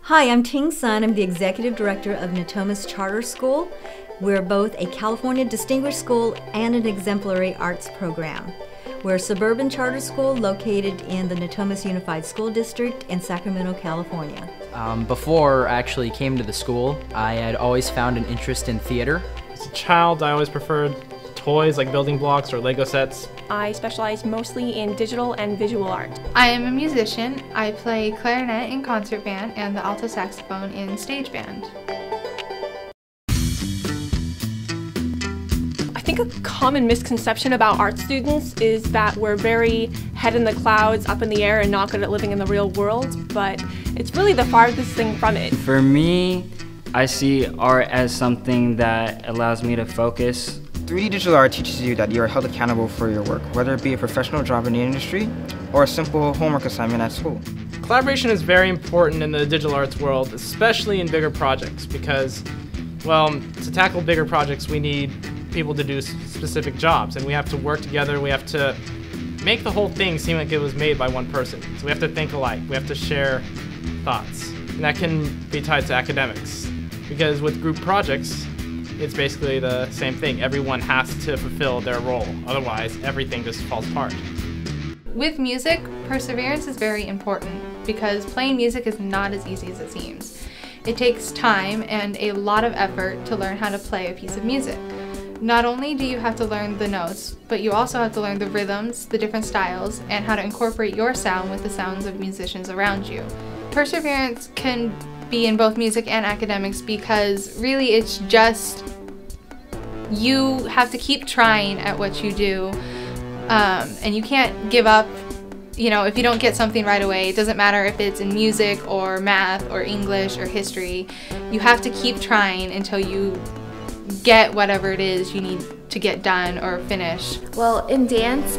Hi, I'm Ting Sun. I'm the Executive Director of Natomas Charter School. We're both a California Distinguished School and an Exemplary Arts program. We're a suburban charter school located in the Natomas Unified School District in Sacramento, California. Before I actually came to the school, I had always found an interest in theater. As a child, I always preferred toys like building blocks or Lego sets. I specialize mostly in digital and visual art. I am a musician. I play clarinet in concert band and the alto saxophone in stage band. I think a common misconception about art students is that we're very head in the clouds, up in the air, and not good at living in the real world, but it's really the farthest thing from it. For me, I see art as something that allows me to focus. 3D digital art teaches you that you are held accountable for your work, whether it be a professional job in the industry or a simple homework assignment at school. Collaboration is very important in the digital arts world, especially in bigger projects, because, well, to tackle bigger projects, we need people to do specific jobs, and we have to work together. We have to make the whole thing seem like it was made by one person. So we have to think alike. We have to share thoughts, and that can be tied to academics, because with group projects, it's basically the same thing. Everyone has to fulfill their role, otherwise everything just falls apart. With music, perseverance is very important because playing music is not as easy as it seems. It takes time and a lot of effort to learn how to play a piece of music. Not only do you have to learn the notes, but you also have to learn the rhythms, the different styles, and how to incorporate your sound with the sounds of musicians around you. Perseverance can be in both music and academics because really it's just you have to keep trying at what you do, and you can't give up. You know, if you don't get something right away, it doesn't matter if it's in music or math or English or history, you have to keep trying until you get whatever it is you need to get done or finish. Well, in dance,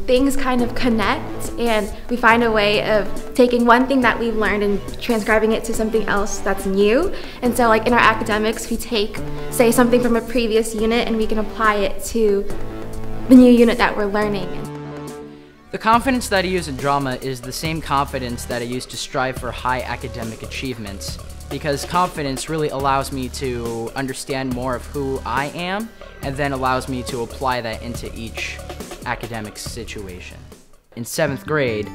things kind of connect, and we find a way of taking one thing that we've learned and transcribing it to something else that's new. And so like in our academics, we take, say, something from a previous unit and we can apply it to the new unit that we're learning. The confidence that I use in drama is the same confidence that I use to strive for high academic achievements, because confidence really allows me to understand more of who I am and then allows me to apply that into each academic situation. In 7th grade,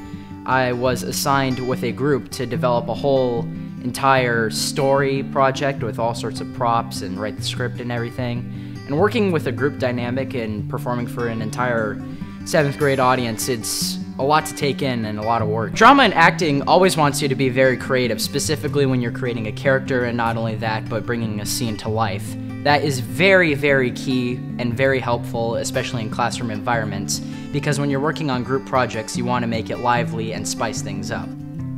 I was assigned with a group to develop a whole entire story project with all sorts of props and write the script and everything. And working with a group dynamic and performing for an entire 7th grade audience, it's a lot to take in and a lot of work. Drama and acting always wants you to be very creative, specifically when you're creating a character, and not only that, but bringing a scene to life. That is very, very key and very helpful, especially in classroom environments, because when you're working on group projects, you want to make it lively and spice things up.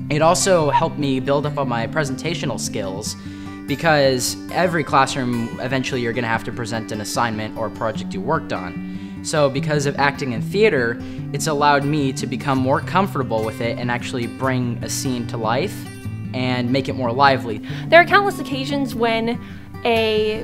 It also helped me build up on my presentational skills, because every classroom, eventually you're going to have to present an assignment or a project you worked on. So because of acting in theater, it's allowed me to become more comfortable with it and actually bring a scene to life and make it more lively. There are countless occasions when a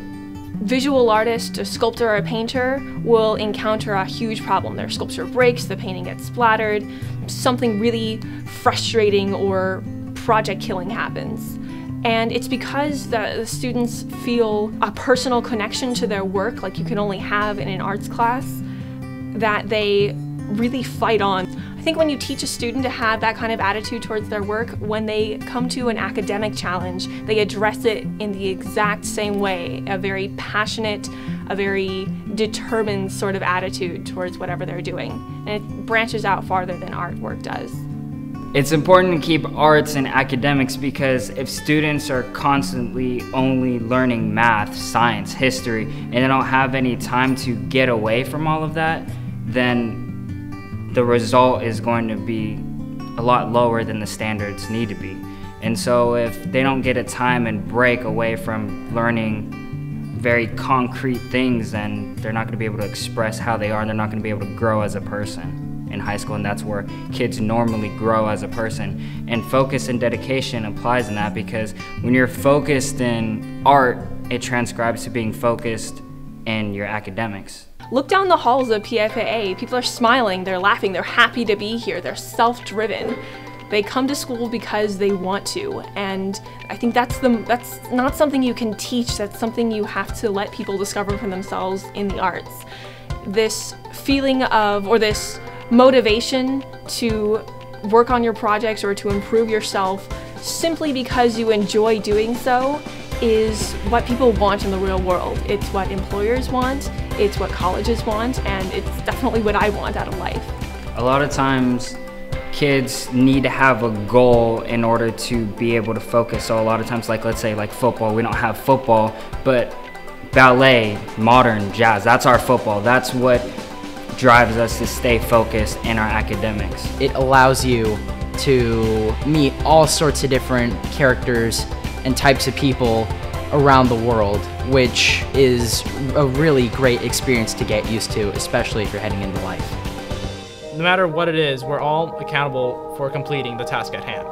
visual artist, a sculptor, or a painter will encounter a huge problem. Their sculpture breaks, the painting gets splattered, something really frustrating or project killing happens. And it's because the students feel a personal connection to their work, like you can only have in an arts class, that they really fight on. I think when you teach a student to have that kind of attitude towards their work, when they come to an academic challenge, they address it in the exact same way, a very passionate, a very determined sort of attitude towards whatever they're doing. And it branches out farther than artwork does. It's important to keep arts and academics because if students are constantly only learning math, science, history, and they don't have any time to get away from all of that, then the result is going to be a lot lower than the standards need to be. And so if they don't get a time and break away from learning very concrete things, then they're not going to be able to express how they are, and they're not going to be able to grow as a person in high school, and that's where kids normally grow as a person. And focus and dedication applies in that, because when you're focused in art, it transcribes to being focused in your academics. Look down the halls of PFAA. People are smiling, they're laughing, they're happy to be here, they're self-driven. They come to school because they want to, and I think that's not something you can teach. That's something you have to let people discover for themselves in the arts. This feeling of, or this motivation to work on your projects or to improve yourself simply because you enjoy doing so is what people want in the real world. It's what employers want, it's what colleges want, and it's definitely what I want out of life. A lot of times kids need to have a goal in order to be able to focus. So a lot of times, like let's say like football, we don't have football, but ballet, modern, jazz, that's our football. That's what drives us to stay focused in our academics. It allows you to meet all sorts of different characters and types of people around the world, which is a really great experience to get used to, especially if you're heading into life. No matter what it is, we're all accountable for completing the task at hand.